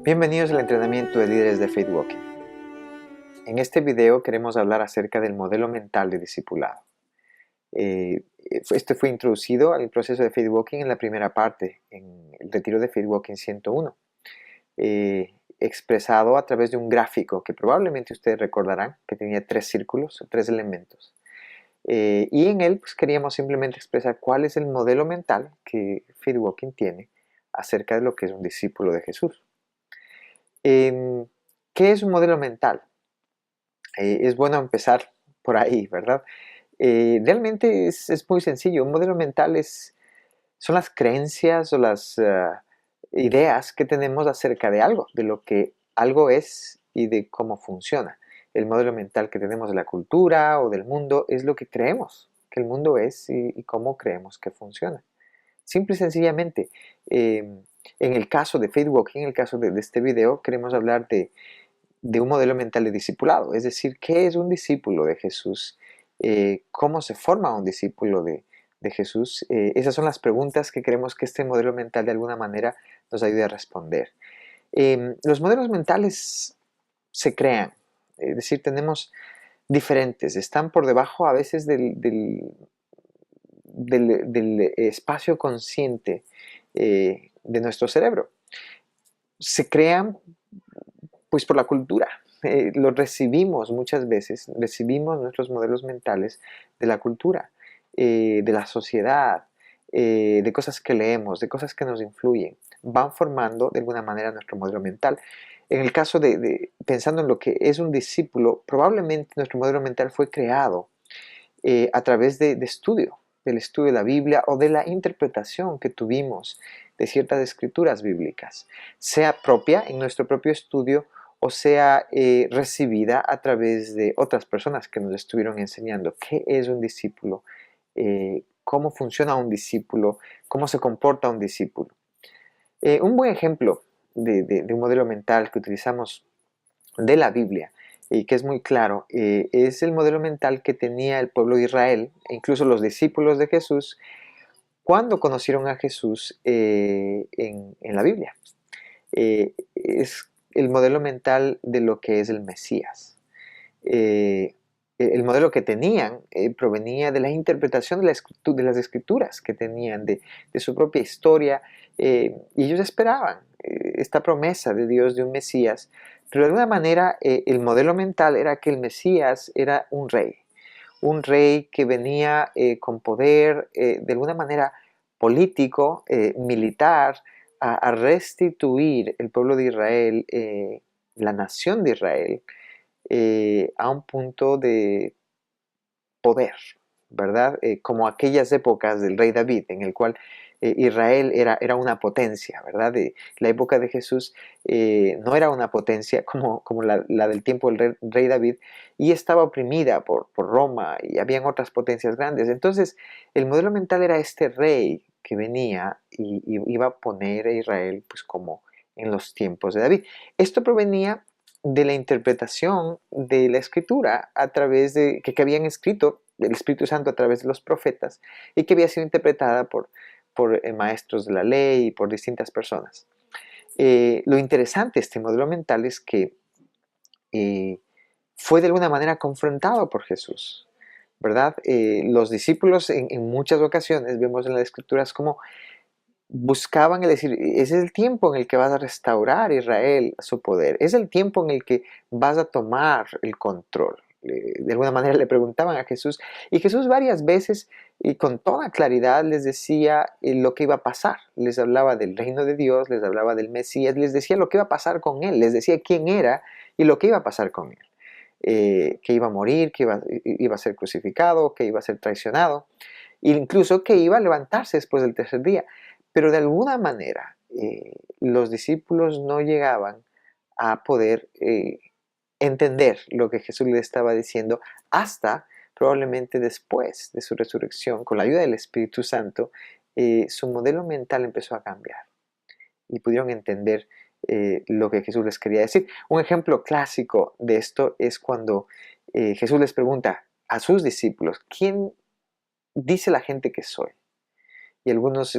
Bienvenidos al entrenamiento de líderes de Faith Walking. En este video queremos hablar acerca del modelo mental de discipulado. Este fue introducido al proceso de Faith Walking en la primera parte, en el retiro de Faith Walking 101, expresado a través de un gráfico que probablemente ustedes recordarán que tenía 3 círculos, 3 elementos. Y en él pues, queríamos simplemente expresar cuál es el modelo mental que Faith Walking tiene acerca de lo que es un discípulo de Jesús. ¿Qué es un modelo mental? Es bueno empezar por ahí, ¿verdad? Realmente es muy sencillo. Un modelo mental son las creencias o las ideas que tenemos acerca de algo, de lo que algo es y de cómo funciona. El modelo mental que tenemos de la cultura o del mundo es lo que creemos que el mundo es y cómo creemos que funciona. Simple y sencillamente, en el caso de Faith Walking, en el caso de este video, queremos hablar de un modelo mental de discipulado, es decir, ¿qué es un discípulo de Jesús? ¿Cómo se forma un discípulo de Jesús? Esas son las preguntas que queremos que este modelo mental de alguna manera nos ayude a responder. Los modelos mentales se crean, es decir, tenemos diferentes, están por debajo a veces del espacio consciente de nuestro cerebro. Se crean pues por la cultura. Los recibimos muchas veces, recibimos nuestros modelos mentales de la cultura, de la sociedad, de cosas que leemos, de cosas que nos influyen. Van formando de alguna manera nuestro modelo mental. En el caso pensando en lo que es un discípulo, probablemente nuestro modelo mental fue creado a través del estudio de la Biblia o de la interpretación que tuvimos de ciertas escrituras bíblicas, sea propia en nuestro propio estudio o sea recibida a través de otras personas que nos estuvieron enseñando qué es un discípulo, cómo funciona un discípulo, cómo se comporta un discípulo. Un buen ejemplo de un modelo mental que utilizamos de la Biblia y que es muy claro, es el modelo mental que tenía el pueblo de Israel e incluso los discípulos de Jesús cuando conocieron a Jesús en la Biblia. Es el modelo mental de lo que es el Mesías. El modelo que tenían provenía de la interpretación de las escrituras que tenían, de su propia historia, y ellos esperaban esta promesa de Dios de un Mesías, pero de alguna manera el modelo mental era que el Mesías era un rey que venía con poder de alguna manera político, militar, a restituir el pueblo de Israel, la nación de Israel, a un punto de poder, ¿verdad? Como aquellas épocas del rey David, en el cual Israel era una potencia, ¿verdad? La época de Jesús no era una potencia como la del tiempo del rey David, y estaba oprimida por Roma, y habían otras potencias grandes. Entonces, el modelo mental era este rey que venía y iba a poner a Israel pues como en los tiempos de David. Esto provenía de la interpretación de la escritura a través de que habían escrito el Espíritu Santo a través de los profetas y que había sido interpretada por maestros de la ley y por distintas personas. Lo interesante de este modelo mental es que fue de alguna manera confrontado por Jesús, ¿verdad? Los discípulos en muchas ocasiones vemos en las escrituras como buscaban el decir, ese es el tiempo en el que vas a restaurar a Israel a su poder, es el tiempo en el que vas a tomar el control. De alguna manera le preguntaban a Jesús, y Jesús varias veces y con toda claridad les decía lo que iba a pasar. Les hablaba del reino de Dios, les hablaba del Mesías, les decía lo que iba a pasar con él, les decía quién era y lo que iba a pasar con él. Que iba a morir, que iba a ser crucificado, que iba a ser traicionado, e incluso que iba a levantarse después del tercer día. Pero de alguna manera los discípulos no llegaban a poder entender lo que Jesús les estaba diciendo hasta probablemente después de su resurrección, con la ayuda del Espíritu Santo, su modelo mental empezó a cambiar y pudieron entender lo que Jesús les quería decir. Un ejemplo clásico de esto es cuando Jesús les pregunta a sus discípulos, ¿quién dice la gente que soy? Y algunos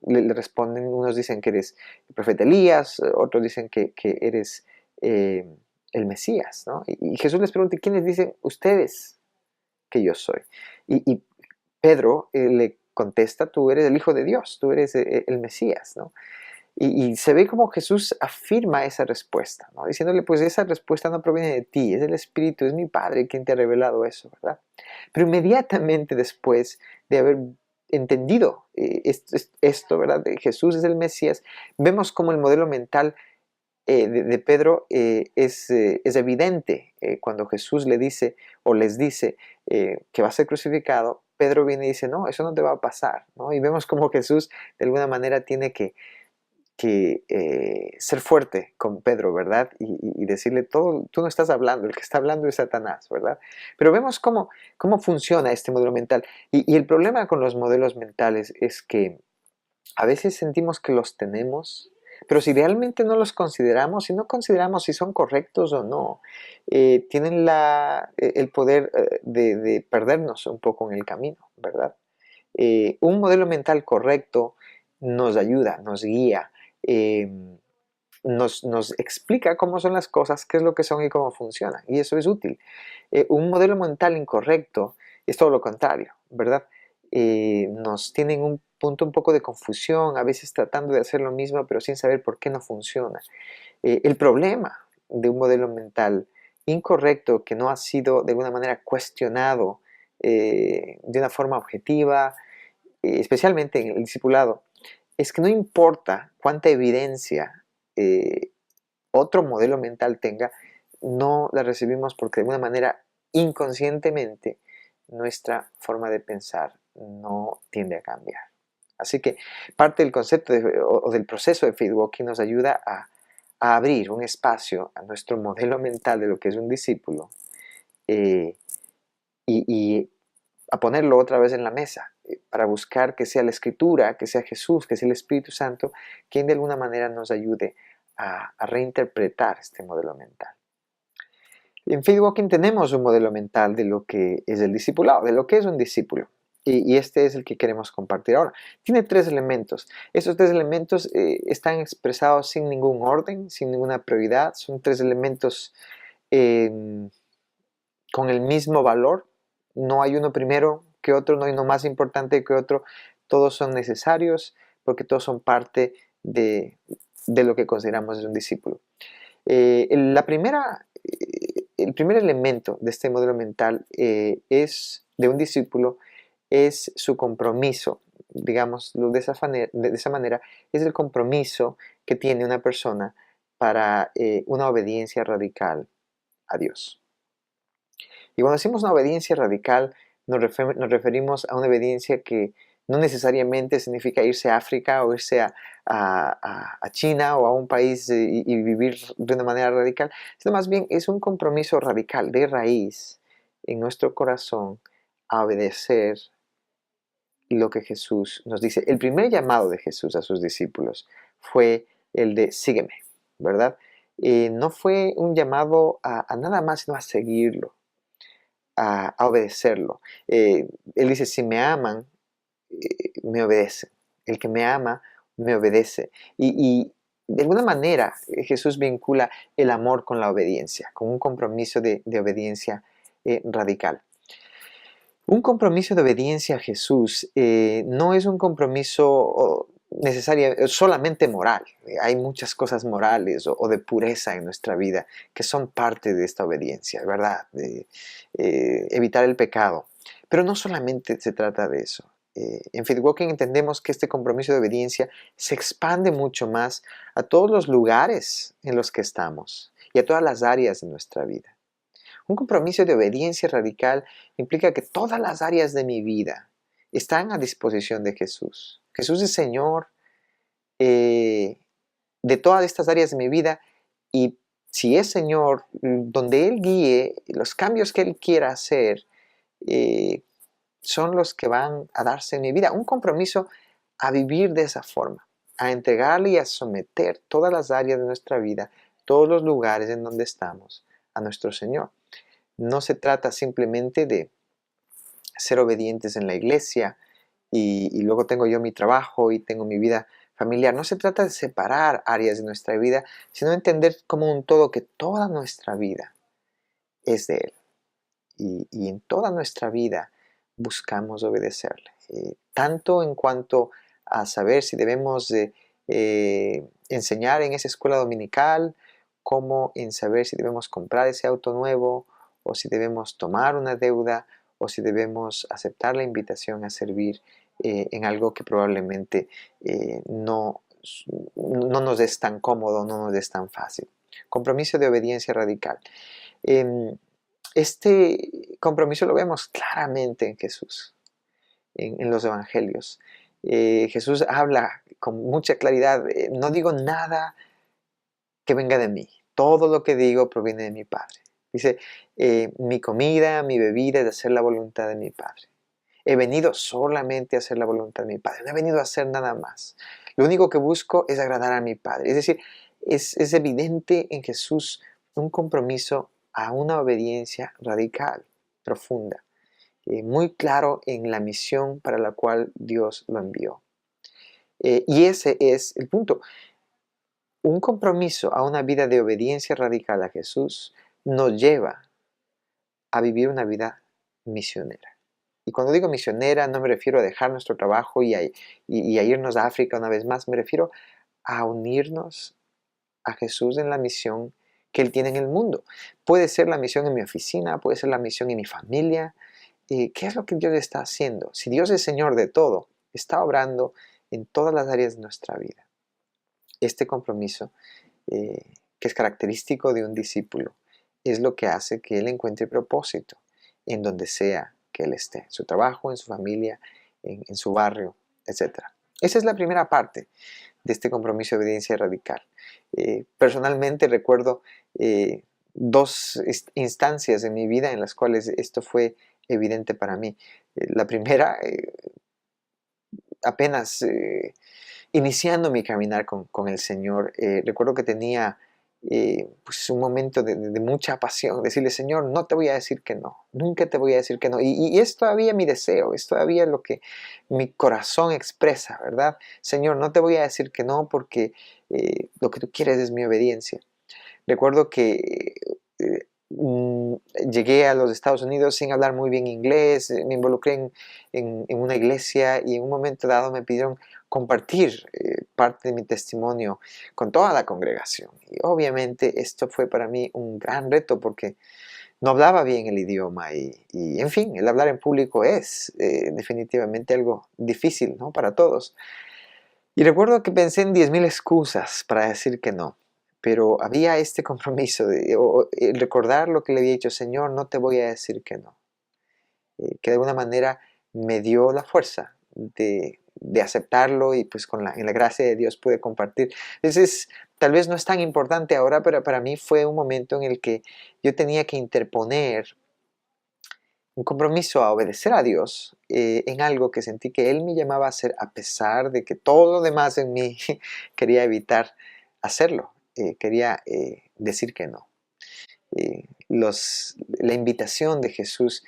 le responden, unos dicen que eres el profeta Elías, otros dicen que eres el Mesías, ¿no? Y Jesús les pregunta, ¿quiénes dicen ustedes que yo soy? Y Pedro le contesta, tú eres el Hijo de Dios, tú eres el Mesías, ¿no? Y se ve como Jesús afirma esa respuesta, ¿no? Diciéndole, pues esa respuesta no proviene de ti, es del Espíritu, es mi Padre quien te ha revelado eso, ¿verdad? Pero inmediatamente después de haber entendido esto, ¿verdad? De Jesús es el Mesías, vemos como el modelo mental de Pedro es evidente. Cuando Jesús le dice o les dice que va a ser crucificado, Pedro viene y dice, no, eso no te va a pasar, ¿no? Y vemos como Jesús de alguna manera tiene que ser fuerte con Pedro, ¿verdad? Y decirle, todo, tú no estás hablando, el que está hablando es Satanás, ¿verdad? Pero vemos cómo funciona este modelo mental. Y el problema con los modelos mentales es que a veces sentimos que los tenemos, pero si realmente no los consideramos, si no consideramos si son correctos o no, tienen el poder de perdernos un poco en el camino, ¿verdad? Un modelo mental correcto nos ayuda, nos guía, eh, nos explica cómo son las cosas, qué es lo que son y cómo funcionan, y eso es útil. Un modelo mental incorrecto es todo lo contrario, ¿verdad? Nos tiene en un punto un poco de confusión, a veces tratando de hacer lo mismo, pero sin saber por qué no funciona. El problema de un modelo mental incorrecto que no ha sido de alguna manera cuestionado de una forma objetiva, especialmente en el discipulado, es que no importa cuánta evidencia eh, otro modelo mental tenga, no la recibimos porque de alguna manera inconscientemente nuestra forma de pensar no tiende a cambiar. Así que parte del concepto o del proceso de faith walking nos ayuda a abrir un espacio a nuestro modelo mental de lo que es un discípulo eh, y a ponerlo otra vez en la mesa para buscar que sea la Escritura, que sea Jesús, que sea el Espíritu Santo quien de alguna manera nos ayude a reinterpretar este modelo mental. En Faith Walking tenemos un modelo mental de lo que es el discipulado, de lo que es un discípulo. Y este es el que queremos compartir ahora. Tiene tres elementos. Estos tres elementos están expresados sin ningún orden, sin ninguna prioridad. Son tres elementos eh, con el mismo valor. No hay uno primero que otro, no hay uno más importante que otro. Todos son necesarios porque todos son parte de lo que consideramos un discípulo. El primer elemento de este modelo mental es de un discípulo es su compromiso, digámoslo de esa manera, es el compromiso que tiene una persona para una obediencia radical a Dios. Y cuando decimos una obediencia radical, nos referimos a una obediencia que no necesariamente significa irse a África o irse a China o a un país y vivir de una manera radical, sino más bien es un compromiso radical de raíz en nuestro corazón a obedecer lo que Jesús nos dice. El primer llamado de Jesús a sus discípulos fue el de sígueme, ¿verdad? No fue un llamado a nada más, sino a seguirlo, a obedecerlo. Él dice, si me aman, me obedecen. El que me ama, me obedece. Y de alguna manera Jesús vincula el amor con la obediencia, con un compromiso de obediencia radical. Un compromiso de obediencia a Jesús no es un compromiso necesario, solamente moral. Hay muchas cosas morales o de pureza en nuestra vida que son parte de esta obediencia, ¿verdad? De evitar el pecado. Pero no solamente se trata de eso. En Faith Walking entendemos que este compromiso de obediencia se expande mucho más a todos los lugares en los que estamos y a todas las áreas de nuestra vida. Un compromiso de obediencia radical implica que todas las áreas de mi vida están a disposición de Jesús. Jesús es Señor de todas estas áreas de mi vida y si es Señor, donde Él guíe, los cambios que Él quiera hacer son los que van a darse en mi vida. Un compromiso a vivir de esa forma, a entregarle y a someter todas las áreas de nuestra vida, todos los lugares en donde estamos, a nuestro Señor. No se trata simplemente de ser obedientes en la iglesia, y luego tengo yo mi trabajo y tengo mi vida familiar. No se trata de separar áreas de nuestra vida, sino entender como un todo que toda nuestra vida es de Él. Y en toda nuestra vida buscamos obedecerle, tanto en cuanto a saber si debemos de, enseñar en esa escuela dominical, como en saber si debemos comprar ese auto nuevo, o si debemos tomar una deuda, o si debemos aceptar la invitación a servir en algo que probablemente no nos es tan cómodo, no nos es tan fácil. Compromiso de obediencia radical. Em, este compromiso lo vemos claramente en Jesús, en los evangelios. Jesús habla con mucha claridad, no digo nada que venga de mí, todo lo que digo proviene de mi Padre. Dice, mi comida, mi bebida es de hacer la voluntad de mi Padre. He venido solamente a hacer la voluntad de mi Padre, no he venido a hacer nada más. Lo único que busco es agradar a mi Padre. Es decir, es evidente en Jesús un compromiso a una obediencia radical, profunda, muy claro en la misión para la cual Dios lo envió. Y ese es el punto. Un compromiso a una vida de obediencia radical a Jesús nos lleva a vivir una vida misionera. Y cuando digo misionera no me refiero a dejar nuestro trabajo y a irnos a África una vez más, me refiero a unirnos a Jesús en la misión que Él tiene en el mundo. Puede ser la misión en mi oficina, puede ser la misión en mi familia. ¿Qué es lo que Dios está haciendo? Si Dios es Señor de todo, está obrando en todas las áreas de nuestra vida. Este compromiso, que es característico de un discípulo, es lo que hace que Él encuentre propósito en donde sea que Él esté, en su trabajo, en su familia, en su barrio, etc. Esa es la primera parte de este compromiso de obediencia radical. Personalmente recuerdo dos instancias en mi vida en las cuales esto fue evidente para mí. La primera, apenas iniciando mi caminar con el Señor, recuerdo que tenía pues un momento de mucha pasión, decirle, Señor, no te voy a decir que no, nunca te voy a decir que no. Y es todavía mi deseo, es todavía lo que mi corazón expresa, ¿verdad? Señor, no te voy a decir que no porque lo que tú quieres es mi obediencia. Recuerdo que llegué a los Estados Unidos sin hablar muy bien inglés, me involucré en una iglesia y en un momento dado me pidieron compartir parte de mi testimonio con toda la congregación. Y obviamente esto fue para mí un gran reto porque no hablaba bien el idioma y en fin, el hablar en público es definitivamente algo difícil, ¿no? Para todos. Y recuerdo que pensé en 10.000 excusas para decir que no, pero había este compromiso de recordar lo que le había dicho, Señor, no te voy a decir que no, que de alguna manera me dio la fuerza de aceptarlo y pues en la gracia de Dios pude compartir. Entonces, tal vez no es tan importante ahora, pero para mí fue un momento en el que yo tenía que interponer un compromiso a obedecer a Dios en algo que sentí que Él me llamaba a hacer, a pesar de que todo lo demás en mí quería evitar hacerlo, quería decir que no. La invitación de Jesús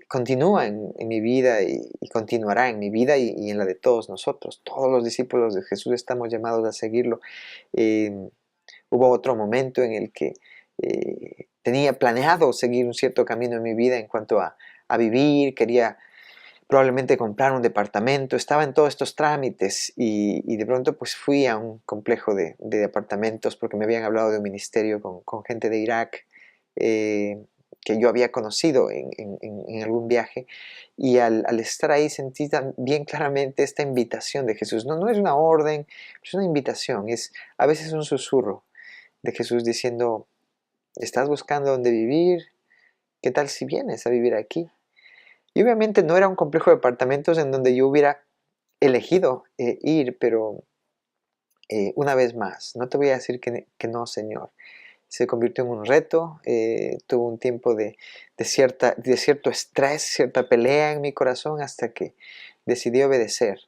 continúa en mi vida y continuará en mi vida y en la de todos nosotros. Todos los discípulos de Jesús estamos llamados a seguirlo. Eh, Hubo otro momento en el que tenía planeado seguir un cierto camino en mi vida en cuanto a vivir, quería probablemente comprar un departamento, estaba en todos estos trámites y de pronto pues fui a un complejo de departamentos porque me habían hablado de un ministerio con gente de Irak que yo había conocido en algún viaje y al estar ahí sentí bien claramente esta invitación de Jesús. No es una orden, es una invitación, es a veces un susurro de Jesús diciendo, ¿estás buscando dónde vivir? ¿Qué tal si vienes a vivir aquí? Y obviamente no era un complejo de apartamentos en donde yo hubiera elegido ir, pero una vez más, no te voy a decir que no, Señor. Se convirtió en un reto, tuvo un tiempo de cierto estrés, cierta pelea en mi corazón hasta que decidí obedecer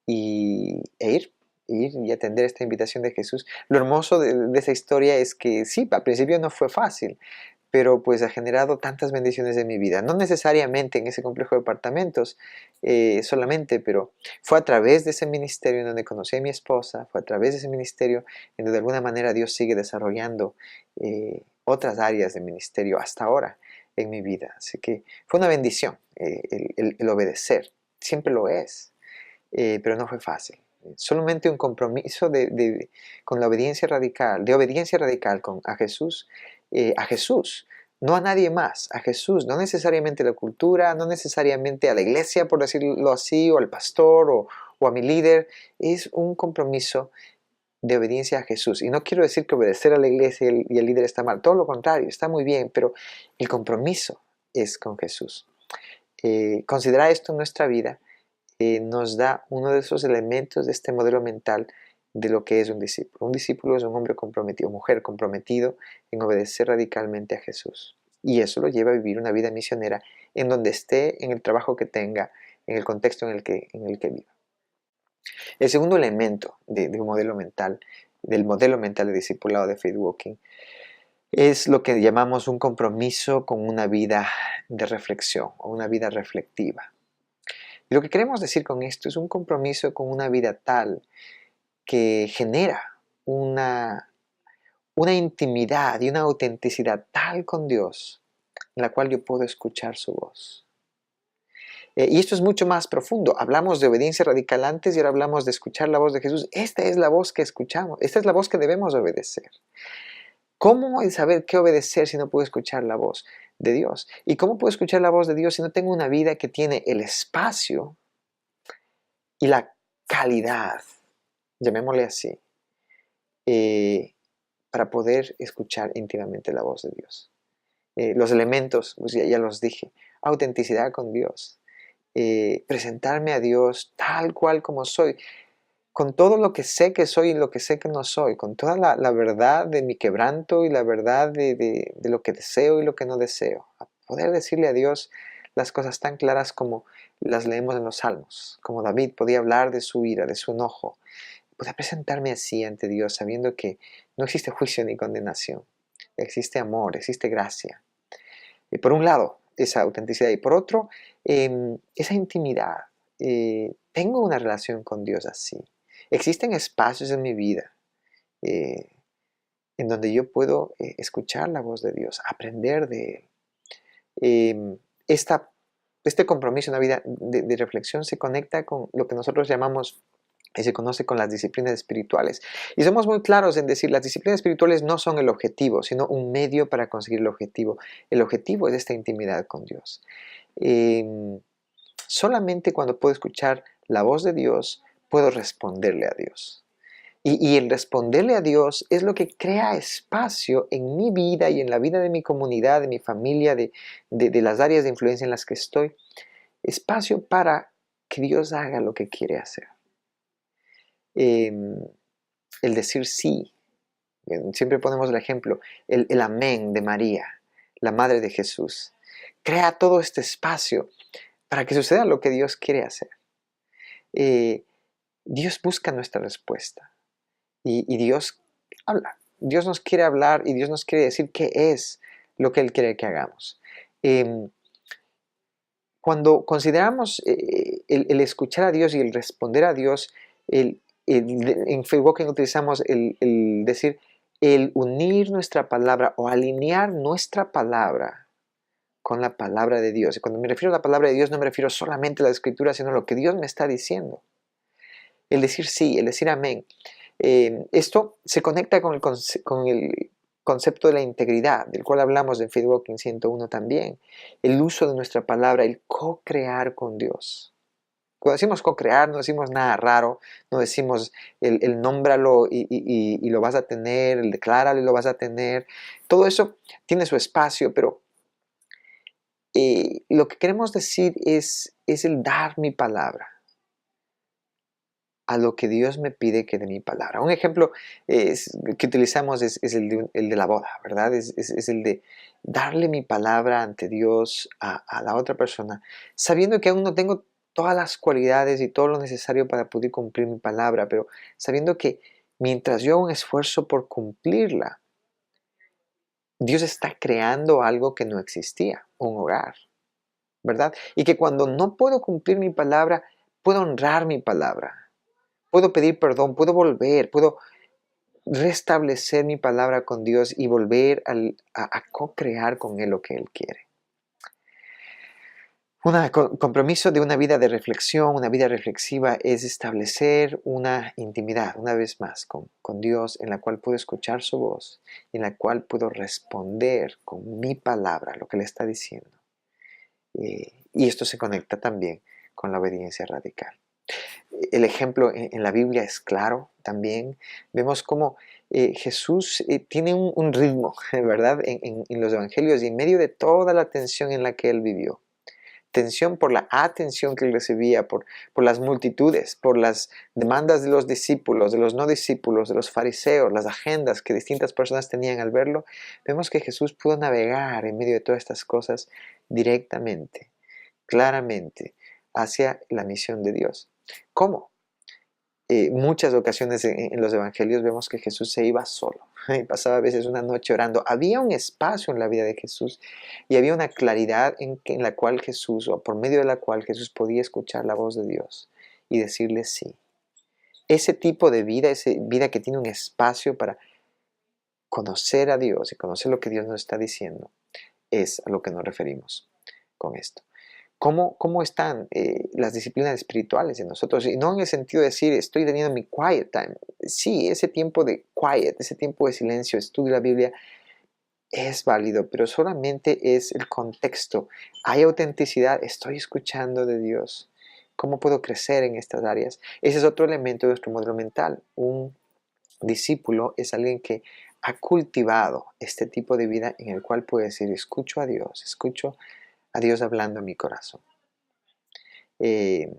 e ir y atender esta invitación de Jesús. Lo hermoso de esa historia es que sí, al principio no fue fácil, pero pues ha generado tantas bendiciones en mi vida. No necesariamente en ese complejo de apartamentos solamente, pero fue a través de ese ministerio en donde conocí a mi esposa, fue a través de ese ministerio en donde de alguna manera Dios sigue desarrollando otras áreas de ministerio hasta ahora en mi vida. Así que fue una bendición el obedecer, siempre lo es, pero no fue fácil. Solamente un compromiso con la obediencia radical, de obediencia radical a Jesús, no a nadie más, a Jesús, no necesariamente a la cultura, no necesariamente a la iglesia, por decirlo así, o al pastor, o a mi líder. Es un compromiso de obediencia a Jesús. Y no quiero decir que obedecer a la iglesia y al líder está mal, todo lo contrario, está muy bien, pero el compromiso es con Jesús. Considerar esto en nuestra vida nos da uno de esos elementos de este modelo mental de lo que es un discípulo. Un discípulo es un hombre comprometido, mujer comprometido en obedecer radicalmente a Jesús. Y eso lo lleva a vivir una vida misionera en donde esté, en el trabajo que tenga, en el contexto en el que viva. El segundo elemento de un modelo mental, del modelo mental de discipulado de Faith Walking, es lo que llamamos un compromiso con una vida de reflexión o una vida reflectiva. Y lo que queremos decir con esto es un compromiso con una vida tal que genera una intimidad y una autenticidad tal con Dios en la cual yo puedo escuchar su voz. Y esto es mucho más profundo. Hablamos de obediencia radical antes y ahora hablamos de escuchar la voz de Jesús. Esta es la voz que escuchamos, esta es la voz que debemos obedecer. ¿Cómo el saber qué obedecer si no puedo escuchar la voz de Dios? ¿Y cómo puedo escuchar la voz de Dios si no tengo una vida que tiene el espacio y la calidad, llamémosle así, para poder escuchar íntimamente la voz de Dios? Los elementos, pues ya los dije, autenticidad con Dios, presentarme a Dios tal cual como soy, con todo lo que sé que soy y lo que sé que no soy, con toda la verdad de mi quebranto y la verdad de lo que deseo y lo que no deseo. A poder decirle a Dios las cosas tan claras como las leemos en los Salmos, como David podía hablar de su ira, de su enojo. Poder presentarme así ante Dios sabiendo que no existe juicio ni condenación, existe amor, existe gracia. Y por un lado, esa autenticidad y por otro, esa intimidad. Tengo una relación con Dios así. Existen espacios en mi vida eh, en donde yo puedo escuchar la voz de Dios, aprender de Él. Eh, este compromiso en la vida de reflexión se conecta con lo que nosotros llamamos y se conoce con las disciplinas espirituales. Y somos muy claros en decir, las disciplinas espirituales no son el objetivo, sino un medio para conseguir el objetivo. El objetivo es esta intimidad con Dios. Solamente cuando puedo escuchar la voz de Dios, puedo responderle a Dios. Y el responderle a Dios es lo que crea espacio en mi vida y en la vida de mi comunidad, de mi familia, de las áreas de influencia en las que estoy. Espacio para que Dios haga lo que quiere hacer. El decir sí. Siempre ponemos el ejemplo, el amén de María, la madre de Jesús. Crea todo este espacio para que suceda lo que Dios quiere hacer. Dios busca nuestra respuesta y Dios habla. Dios nos quiere hablar y Dios nos quiere decir qué es lo que Él quiere que hagamos. Cuando consideramos el escuchar a Dios y el responder a Dios, en Faith Walking utilizamos el decir, el unir nuestra palabra o alinear nuestra palabra con la palabra de Dios. Y cuando me refiero a la palabra de Dios no me refiero solamente a la Escritura, sino a lo que Dios me está diciendo. El decir sí, el decir amén. Esto se conecta con el concepto de la integridad, del cual hablamos en Faith Walking 101 también. El uso de nuestra palabra, el co-crear con Dios. Cuando decimos co-crear, no decimos nada raro, no decimos el nómbralo y lo vas a tener, el decláralo y lo vas a tener. Todo eso tiene su espacio, pero lo que queremos decir es el dar mi palabra a lo que Dios me pide que dé mi palabra. Un ejemplo que utilizamos es el de la boda, ¿verdad? Es el de darle mi palabra ante Dios a la otra persona, sabiendo que aún no tengo todas las cualidades y todo lo necesario para poder cumplir mi palabra, pero sabiendo que mientras yo hago un esfuerzo por cumplirla, Dios está creando algo que no existía, un hogar, ¿verdad? Y que cuando no puedo cumplir mi palabra, puedo honrar mi palabra, puedo pedir perdón, puedo volver, puedo restablecer mi palabra con Dios y volver a co-crear con Él lo que Él quiere. Un compromiso de una vida de reflexión, una vida reflexiva, es establecer una intimidad, una vez más, con Dios, en la cual puedo escuchar su voz, en la cual puedo responder con mi palabra lo que le está diciendo. Y esto se conecta también con la obediencia radical. El ejemplo en la Biblia es claro también. Vemos cómo Jesús tiene un ritmo, ¿verdad? En los evangelios y en medio de toda la tensión en la que Él vivió. Tensión por la atención que Él recibía, por las multitudes, por las demandas de los discípulos, de los no discípulos, de los fariseos, las agendas que distintas personas tenían al verlo. Vemos que Jesús pudo navegar en medio de todas estas cosas directamente, claramente, hacia la misión de Dios. ¿Cómo? Muchas ocasiones en los evangelios vemos que Jesús se iba solo y pasaba a veces una noche orando. Había un espacio en la vida de Jesús y había una claridad en la cual Jesús, o por medio de la cual Jesús podía escuchar la voz de Dios y decirle sí. Ese tipo de vida, esa vida que tiene un espacio para conocer a Dios y conocer lo que Dios nos está diciendo, es a lo que nos referimos con esto. ¿Cómo están las disciplinas espirituales en nosotros? Y no en el sentido de decir, estoy teniendo mi quiet time. Sí, ese tiempo de quiet, ese tiempo de silencio, estudio la Biblia, es válido, pero solamente es el contexto. Hay autenticidad, estoy escuchando de Dios. ¿Cómo puedo crecer en estas áreas? Ese es otro elemento de nuestro modelo mental. Un discípulo es alguien que ha cultivado este tipo de vida en el cual puede decir, escucho a Dios hablando a mi corazón. El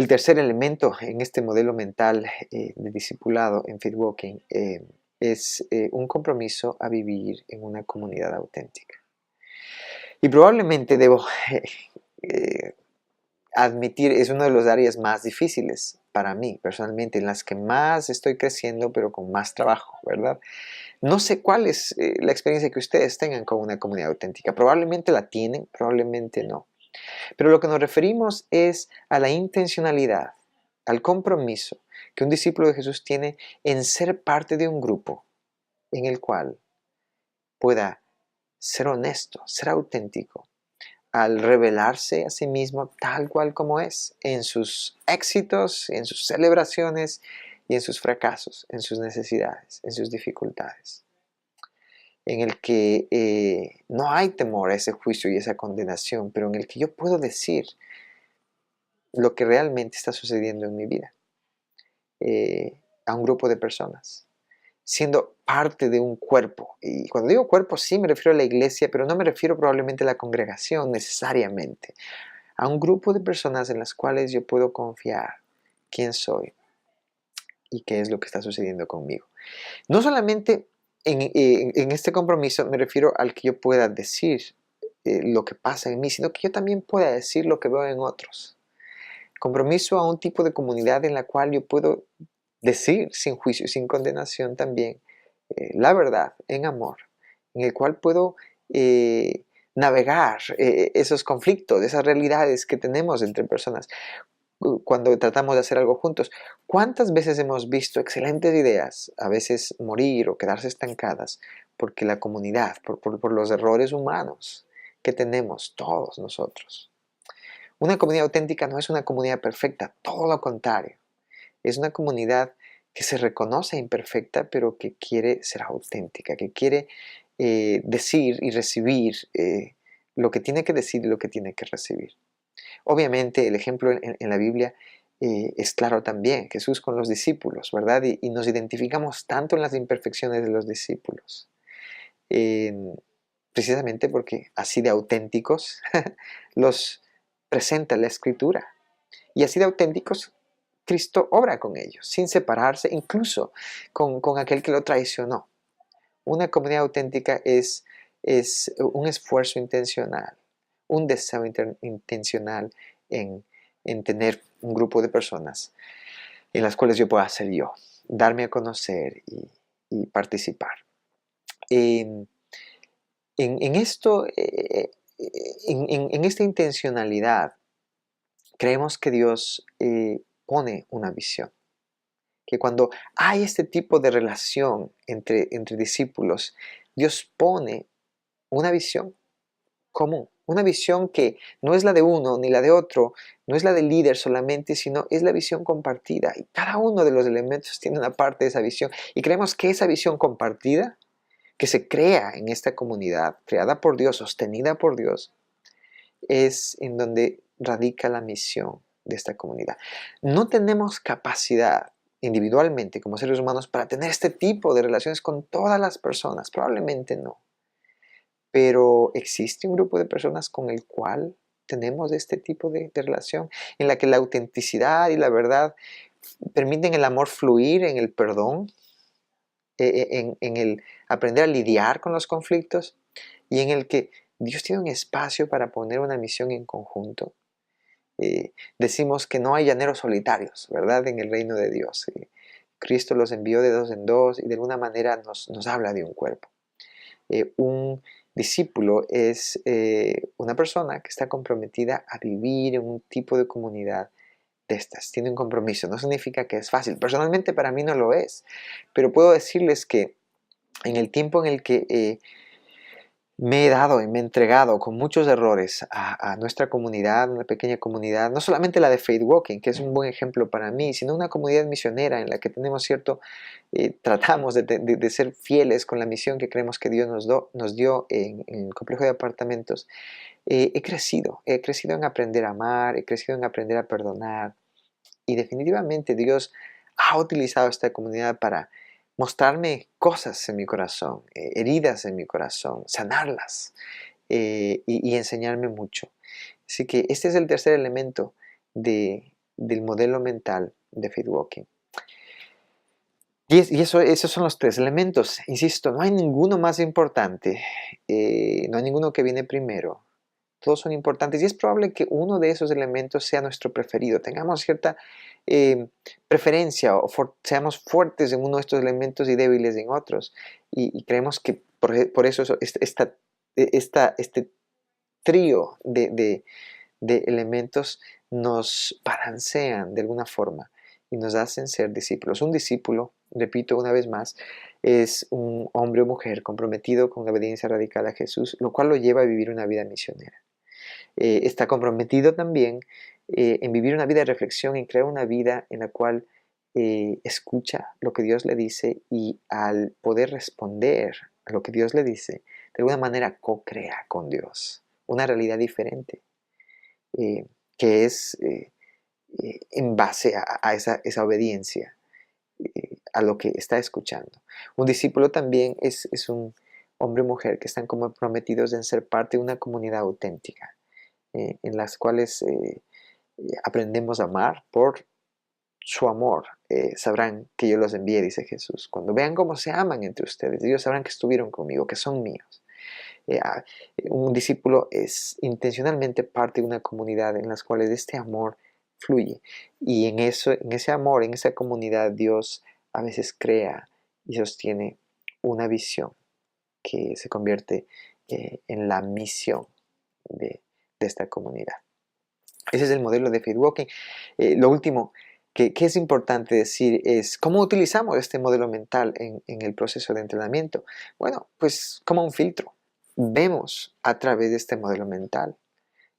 tercer elemento en este modelo mental de discipulado en Fitwalking es un compromiso a vivir en una comunidad auténtica. Y probablemente debo eh, admitir, es una de las áreas más difíciles para mí personalmente, en las que más estoy creciendo, pero con más trabajo, ¿verdad? No sé cuál es la experiencia que ustedes tengan con una comunidad auténtica. Probablemente la tienen, probablemente no. Pero lo que nos referimos es a la intencionalidad, al compromiso que un discípulo de Jesús tiene en ser parte de un grupo en el cual pueda ser honesto, ser auténtico, al revelarse a sí mismo tal cual como es, en sus éxitos, en sus celebraciones y en sus fracasos, en sus necesidades, en sus dificultades, en el que no hay temor a ese juicio y esa condenación, pero en el que yo puedo decir lo que realmente está sucediendo en mi vida, a un grupo de personas, siendo parte de un cuerpo. Y cuando digo cuerpo, sí me refiero a la iglesia, pero no me refiero probablemente a la congregación necesariamente, a un grupo de personas en las cuales yo puedo confiar quién soy y qué es lo que está sucediendo conmigo. No solamente en este compromiso me refiero al que yo pueda decir lo que pasa en mí, sino que yo también pueda decir lo que veo en otros. Compromiso a un tipo de comunidad en la cual yo puedo decir sin juicio, sin condenación también la verdad en amor, en el cual puedo navegar esos conflictos, esas realidades que tenemos entre personas cuando tratamos de hacer algo juntos. ¿Cuántas veces hemos visto excelentes ideas a veces morir o quedarse estancadas porque la comunidad, por los errores humanos que tenemos todos nosotros? Una comunidad auténtica no es una comunidad perfecta, todo lo contrario. Es una comunidad que se reconoce imperfecta, pero que quiere ser auténtica, que quiere decir y recibir lo que tiene que decir y lo que tiene que recibir. Obviamente el ejemplo en la Biblia es claro también, Jesús con los discípulos, ¿verdad? Y nos identificamos tanto en las imperfecciones de los discípulos, precisamente porque así de auténticos los presenta la Escritura. Y así de auténticos, Cristo obra con ellos, sin separarse, incluso con aquel que lo traicionó. Una comunidad auténtica es un esfuerzo intencional, un deseo intencional en tener un grupo de personas en las cuales yo pueda ser yo, darme a conocer y participar. En esto, en esta intencionalidad, creemos que Dios pone una visión. Que cuando hay este tipo de relación entre discípulos, Dios pone una visión común, una visión que no es la de uno ni la de otro, no es la del líder solamente, sino es la visión compartida. Y cada uno de los elementos tiene una parte de esa visión. Y creemos que esa visión compartida, que se crea en esta comunidad, creada por Dios, sostenida por Dios, es en donde radica la misión de esta comunidad. No tenemos capacidad individualmente como seres humanos para tener este tipo de relaciones con todas las personas, probablemente no. Pero existe un grupo de personas con el cual tenemos este tipo de relación en la que la autenticidad y la verdad permiten el amor fluir, en el perdón, en el aprender a lidiar con los conflictos y en el que Dios tiene un espacio para poner una misión en conjunto. Decimos que no hay llaneros solitarios, ¿verdad? En el reino de Dios. Cristo los envió de dos en dos y de alguna manera nos habla de un cuerpo. Un discípulo es una persona que está comprometida a vivir en un tipo de comunidad de estas. Tiene un compromiso. No significa que es fácil. Personalmente para mí no lo es. Pero puedo decirles que en el tiempo en el que me he dado y me he entregado con muchos errores a nuestra comunidad, una pequeña comunidad, no solamente la de Faith Walking, que es un buen ejemplo para mí, sino una comunidad misionera en la que tenemos tratamos de ser fieles con la misión que creemos que Dios nos dio en el complejo de apartamentos. He crecido en aprender a amar, he crecido en aprender a perdonar y definitivamente Dios ha utilizado esta comunidad para mostrarme cosas en mi corazón, heridas en mi corazón, sanarlas y enseñarme mucho. Así que este es el tercer elemento del modelo mental de Faith Walking. Esos son los tres elementos. Insisto, no hay ninguno más importante, no hay ninguno que viene primero. Todos son importantes y es probable que uno de esos elementos sea nuestro preferido. Tengamos cierta preferencia o seamos fuertes en uno de estos elementos y débiles en otros. Y creemos que por eso este trío de elementos nos balancean de alguna forma y nos hacen ser discípulos. Un discípulo, repito una vez más, es un hombre o mujer comprometido con la obediencia radical a Jesús, lo cual lo lleva a vivir una vida misionera. Está comprometido también en vivir una vida de reflexión, en crear una vida en la cual escucha lo que Dios le dice y al poder responder a lo que Dios le dice, de alguna manera co-crea con Dios una realidad diferente, que es en base a esa obediencia, a lo que está escuchando. Un discípulo también es un hombre o mujer que están comprometidos en ser parte de una comunidad auténtica, en las cuales aprendemos a amar por su amor. Sabrán que yo los envié, dice Jesús. Cuando vean cómo se aman entre ustedes, ellos sabrán que estuvieron conmigo, que son míos. Eh, ah, un discípulo es intencionalmente parte de una comunidad en las cuales este amor fluye. Y en ese amor, en esa comunidad, Dios a veces crea y sostiene una visión que se convierte en la misión de esta comunidad. Ese es el modelo de Faith Walking. Lo último que es importante decir es cómo utilizamos este modelo mental en el proceso de entrenamiento. Bueno, pues como un filtro. Vemos a través de este modelo mental.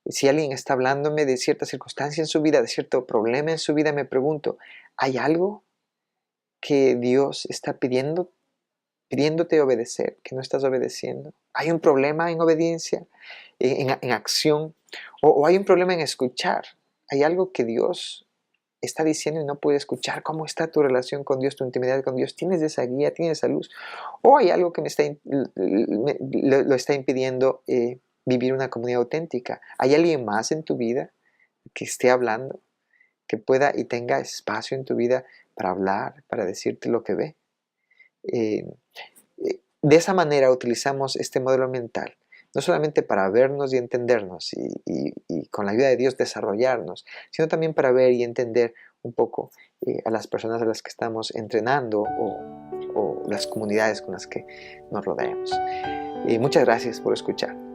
Si alguien está hablándome de cierta circunstancia en su vida, de cierto problema en su vida, me pregunto, ¿hay algo que Dios está pidiéndote obedecer, que no estás obedeciendo? ¿Hay un problema en obediencia, en acción? ¿O hay un problema en escuchar? ¿Hay algo que Dios está diciendo y no puede escuchar? ¿Cómo está tu relación con Dios, tu intimidad con Dios? ¿Tienes esa guía, tienes esa luz? ¿O hay algo que lo está impidiendo vivir una comunidad auténtica? ¿Hay alguien más en tu vida que esté hablando, que pueda y tenga espacio en tu vida para hablar, para decirte lo que ve? Eh, de esa manera utilizamos este modelo mental, no solamente para vernos y entendernos y con la ayuda de Dios desarrollarnos, sino también para ver y entender un poco a las personas a las que estamos entrenando o las comunidades con las que nos rodeamos. Y muchas gracias por escuchar.